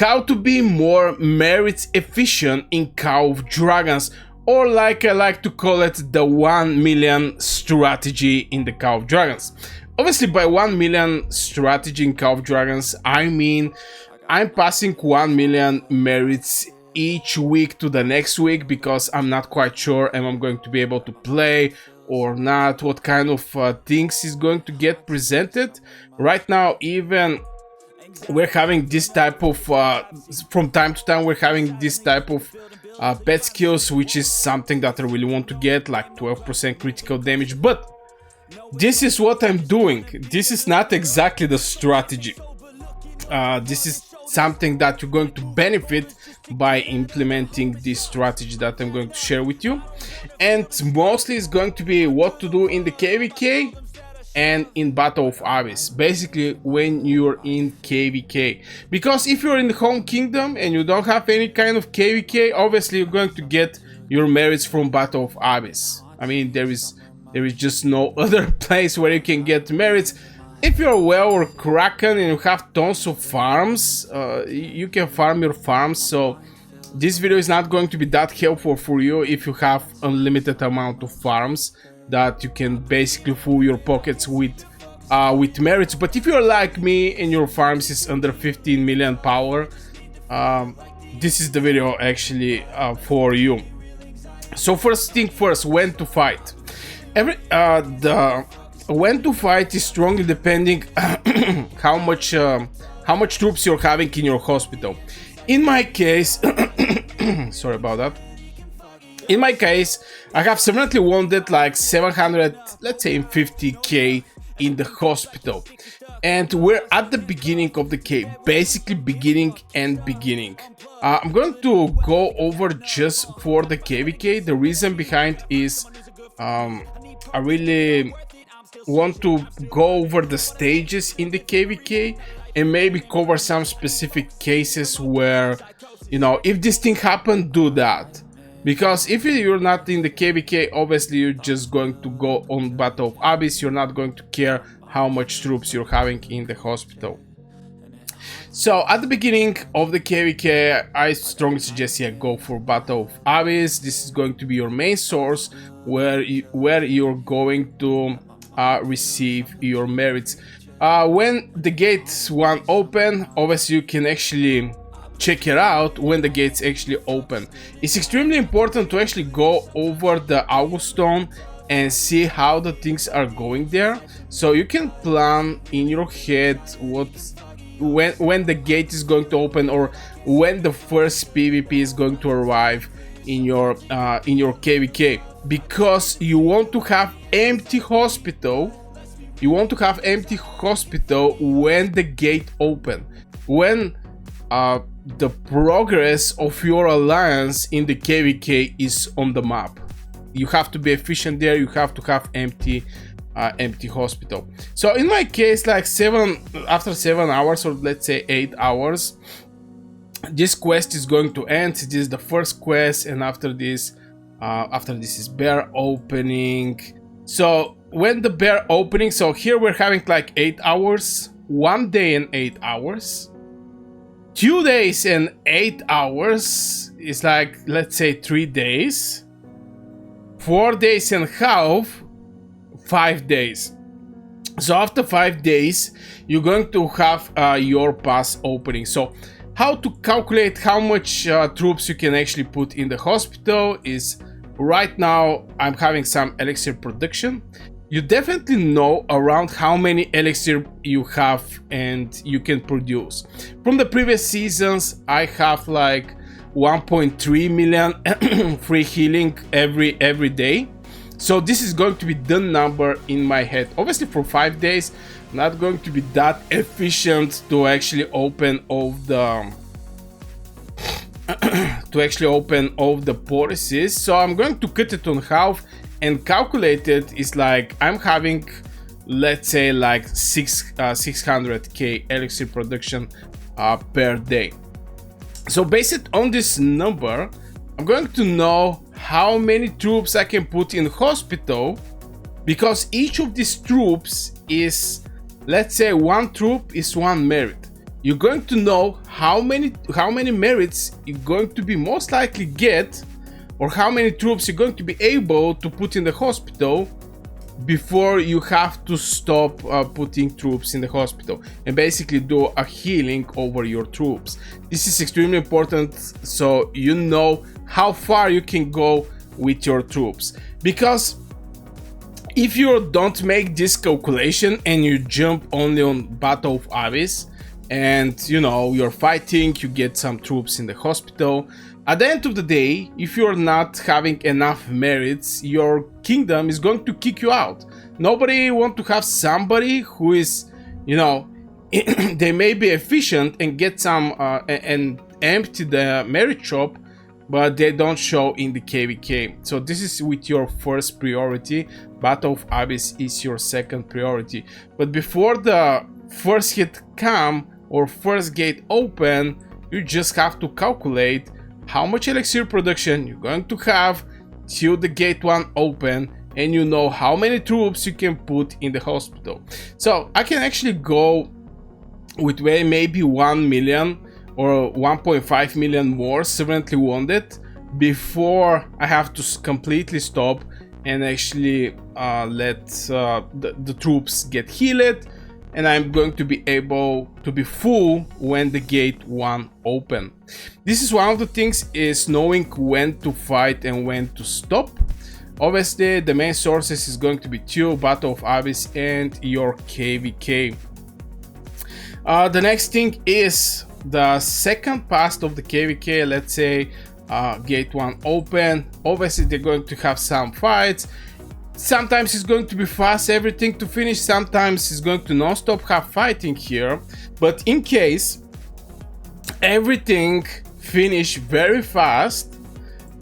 how to be more merit efficient in Call of Dragons, or like I like to call it, the 1 million strategy in the Call of Dragons. Obviously, by 1 million strategy in Call of Dragons, I mean I'm passing 1 million merits each week to the next week, because I'm not quite sure am I going to be able to play or not, what kind of things is going to get presented. Right now, even we're having this type of from time to time we're having this type of pet skills, which is something that I really want to get, like 12% critical damage. But this is what I'm doing. This is not exactly the strategy. This is something that you're going to benefit by implementing this strategy that I'm going to share with you, and mostly it's going to be what to do in the KVK and in Battle of Aegis, basically when you're in KVK. Because if you're in the home kingdom and you don't have any kind of KVK, obviously you're going to get your merits from Battle of Aegis. I mean, there is just no other place where you can get merits. If you're well or Kraken and you have tons of farms, you can farm your farms. So this video is not going to be that helpful for you if you have unlimited amount of farms that you can basically fill your pockets with merits. But if you're like me and your farms is under 15 million power, this is the video actually for you. So first thing first, when to fight. When to fight is strongly depending how much troops you're having in your hospital. In my case, sorry about that. In my case, I have severely wounded like 700, let's say 50k in the hospital. And we're at the beginning of the K, basically beginning. I'm going to go over just for the KVK. The reason behind is I really want to go over the stages in the KVK and maybe cover some specific cases where, you know, if this thing happened, do that. Because if you're not in the KVK, obviously you're just going to go on Battle of Aegis. You're not going to care how much troops you're having in the hospital. So at the beginning of the KVK, I strongly suggest go for Battle of Aegis. This is going to be your main source where you're going to receive your merits. When the gates 1 open, obviously you can actually check it out when the gates actually open. It's extremely important to actually go over the Auguststone and see how the things are going there, so you can plan in your head when the gate is going to open, or when the first PvP is going to arrive in your KVK, because you want to have empty hospital. You want to have empty hospital when the gate open, when the progress of your alliance in the KVK is on the map. You have to be efficient there. You have to have empty hospital. So in my case, like after 7 hours, or let's say 8 hours, this quest is going to end. This is the first quest, and after this is bear opening. So when the bear opening, so here we're having like 8 hours, 1 day and 8 hours, 2 days and 8 hours is like, let's say 3 days, 4 days and a half, 5 days. So after 5 days, you're going to have your pass opening. So how to calculate how much troops you can actually put in the hospital is, right now I'm having some elixir production. You definitely know around how many elixir you have and you can produce. From the previous seasons, I have like 1.3 million free healing every day. So this is going to be the number in my head. Obviously for 5 days, not going to be that efficient to actually open all the policies. So I'm going to cut it on half and calculate it. Is like I'm having, let's say, like 600k elixir production per day. So based on this number, I'm going to know how many troops I can put in hospital, because each of these troops is, let's say, one troop is 1 merit. you're going to know how many merits you're going to be most likely get, or how many troops you're going to be able to put in the hospital before you have to stop putting troops in the hospital, and basically do a healing over your troops. This is extremely important, so you know how far you can go with your troops. Because if you don't make this calculation and you jump only on Battle of Aegis, and you know you're fighting, you get some troops in the hospital, at the end of the day, if you're not having enough merits, your kingdom is going to kick you out. Nobody want to have somebody who is, you know, they may be efficient and get some and empty the merit shop, but they don't show in the KVK. So this is with your first priority. Battle of Aegis is your second priority. But before the first hit come or first gate open, you just have to calculate how much elixir production you're going to have till the gate 1 open, and you know how many troops you can put in the hospital. So I can actually go with maybe 1 million or 1.5 million more severely wounded before I have to completely stop and actually let the troops get healed, and I'm going to be able to be full when the gate 1 open. This is one of the things, is knowing when to fight and when to stop. Obviously the main sources is going to be 2, Battle of Aegis and your KVK. The next thing is the second pass of the KVK. Let's say gate 1 open. Obviously they're going to have some fights. Sometimes it's going to be fast, everything to finish. Sometimes it's going to non-stop have fighting here. But in case everything finish very fast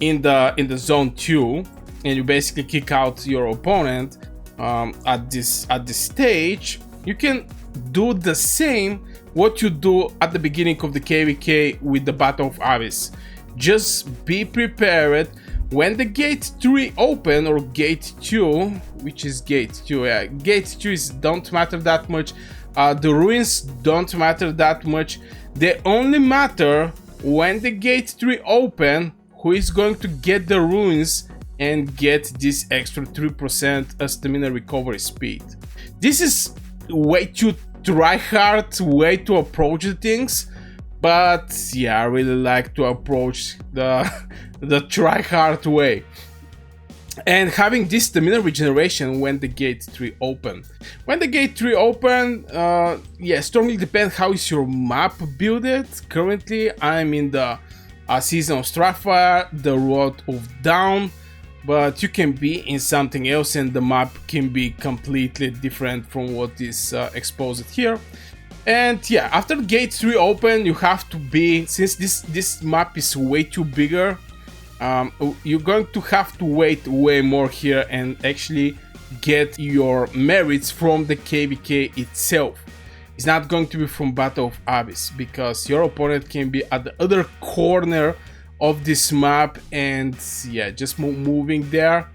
in the zone 2, and you basically kick out your opponent at this stage, you can do the same what you do at the beginning of the KVK with the Battle of Aegis. Just be prepared. When the gate 3 open, or gate 2, which is gate 2, yeah, gate 2 don't matter that much. The ruins don't matter that much. They only matter when the gate 3 open, who is going to get the ruins and get this extra 3% stamina recovery speed. This is way too try-hard way to approach the things. But yeah, I really like to approach the try-hard way. And having this stamina regeneration when the gate 3 open. When the gate 3 open, yeah, strongly depends how is your map builded. Currently, I'm in the Season of Starfire, the Road of Dawn, but you can be in something else and the map can be completely different from what is exposed here. And yeah, after gate 3 open, you have to be, since this map is way too bigger, you're going to have to wait way more here and actually get your merits from the KVK itself. It's not going to be from Battle of Aegis, because your opponent can be at the other corner of this map, and yeah, just moving there.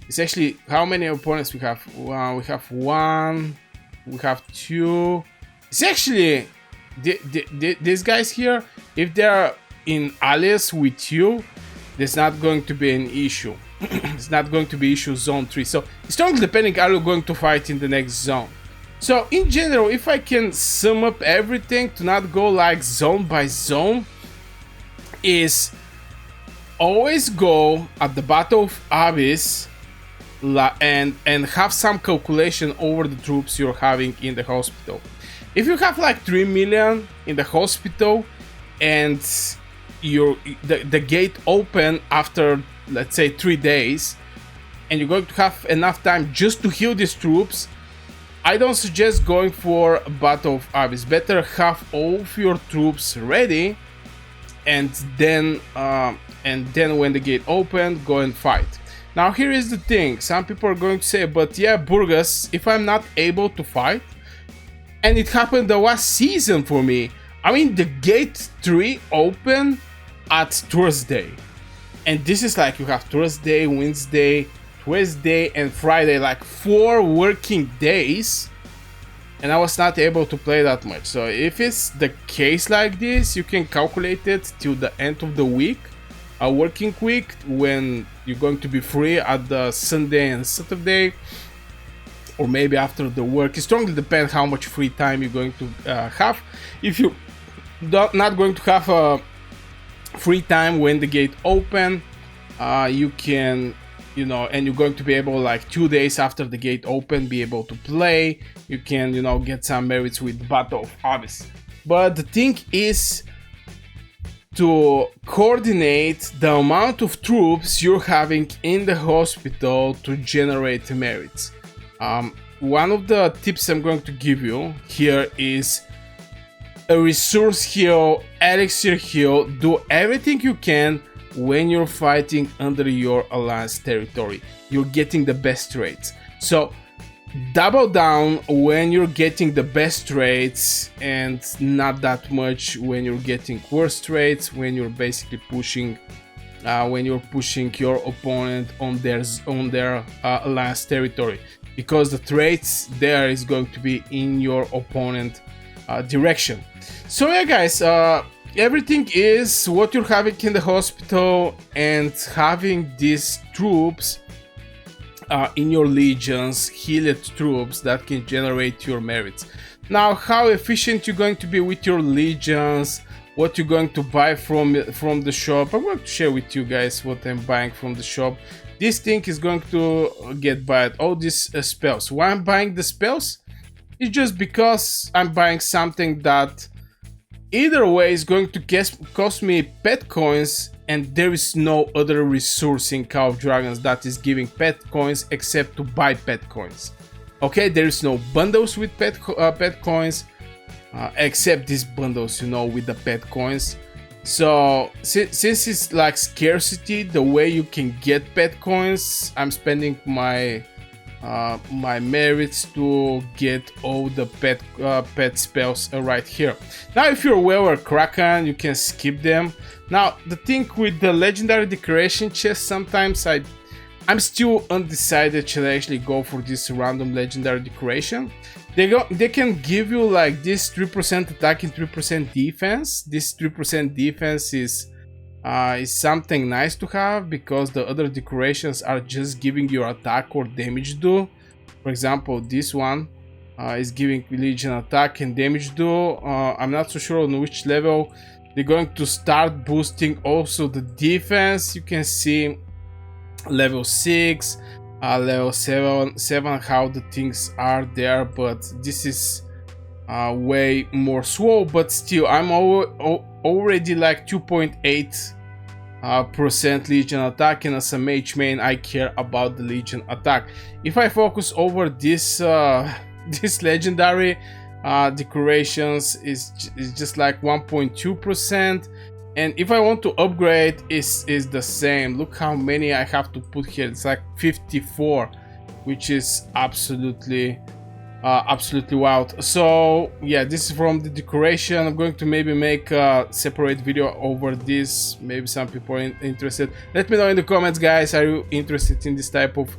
It's actually, how many opponents we have? We have 1, we have 2. It's actually these guys here, if they're in allies with you, there's not going to be an issue. It's not going to be issue zone 3. So it's strongly depending are you going to fight in the next zone. So in general, if I can sum up everything to not go like zone by zone, is always go at the Battle of Aegis and have some calculation over the troops you're having in the hospital. If you have like 3 million in the hospital and the gate open after, let's say, 3 days, and you're going to have enough time just to heal these troops, I don't suggest going for a Battle of Aegis. Better have all of your troops ready, and then when the gate open, go and fight. Now here is the thing, some people are going to say, but yeah, Burgas, if I'm not able to fight, and it happened the last season for me. I mean, the gate 3 open at Thursday. And this is like, you have Thursday, Wednesday, and Friday, like 4 working days. and I was not able to play that much. So if it's the case like this, you can calculate it till the end of the week, a working week, when you're going to be free at the Sunday and Saturday, or maybe after the work. It strongly depends how much free time you're going to have. If you're not going to have free time when the gate open, you can, you know, and you're going to be able, like 2 days after the gate open, be able to play. You can, you know, get some merits with Battle of Aegis. But the thing is to coordinate the amount of troops you're having in the hospital to generate merits. One of the tips I'm going to give you here is a resource heal, elixir heal. Do everything you can when you're fighting under your alliance territory. You're getting the best rates. So double down when you're getting the best rates, and not that much when you're getting worst rates, when you're basically pushing your opponent on their alliance territory, because the traits there is going to be in your opponent direction. So yeah, guys, everything is what you're having in the hospital, and having these troops in your legions, healed troops that can generate your merits. Now, how efficient you're going to be with your legions, what you're going to buy from the shop. I'm going to share with you guys what I'm buying from the shop. This thing is going to get bought, all these spells. Why I'm buying the spells? It's just because I'm buying something that either way is going to cost me pet coins, and there is no other resource in Call of Dragons that is giving pet coins except to buy pet coins. Okay, there is no bundles with pet coins except these bundles, you know, with the pet coins. So since it's like scarcity, the way you can get pet coins, I'm spending my merits to get all the pet spells right here. Now, if you're Weaver Kraken, you can skip them. Now, the thing with the legendary decoration chest, sometimes I'm still undecided should I actually go for this random legendary decoration. They can give you like this 3% attack and 3% defense. This 3% defense is something nice to have, because the other decorations are just giving you attack or damage do. For example, this one is giving Legion attack and damage do. I'm not so sure on which level they're going to start boosting also the defense. You can see level 6, level 7 how the things are there, but this is way more slow. But still, I'm already like 2.8% Legion attack, and as a mage main I care about the Legion attack. If I focus over this this legendary decorations is just like 1.2%, and if I want to upgrade is the same. Look how many I have to put here. It's like 54, which is absolutely wild. So yeah, this is from the decoration. I'm going to maybe make a separate video over this. Maybe some people are interested. Let me know in the comments, guys, are you interested in this type of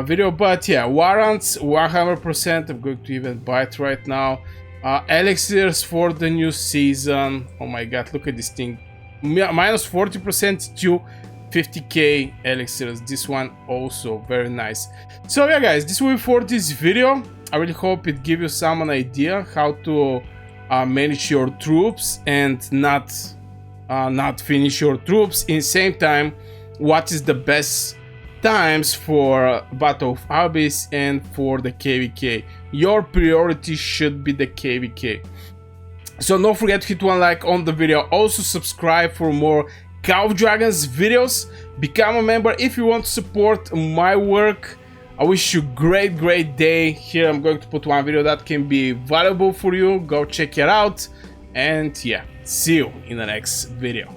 video? But yeah, warrants 100%. I'm going to even buy it right now. Elixirs for the new season. Oh my god, look at this thing. Minus 40% to 50k elixirs. This one also very nice. So yeah, guys, this will be for this video. I really hope it gives you some idea how to manage your troops and not finish your troops. In the same time, what is the best times for Battle of Aegis and for the KVK. Your priority should be the KVK. So don't forget to hit one like on the video. Also subscribe for more Call of Dragons videos. Become a member if you want to support my work. I wish you a great day. Here I'm going to put one video that can be valuable for you. Go check it out. And yeah, see you in the next video.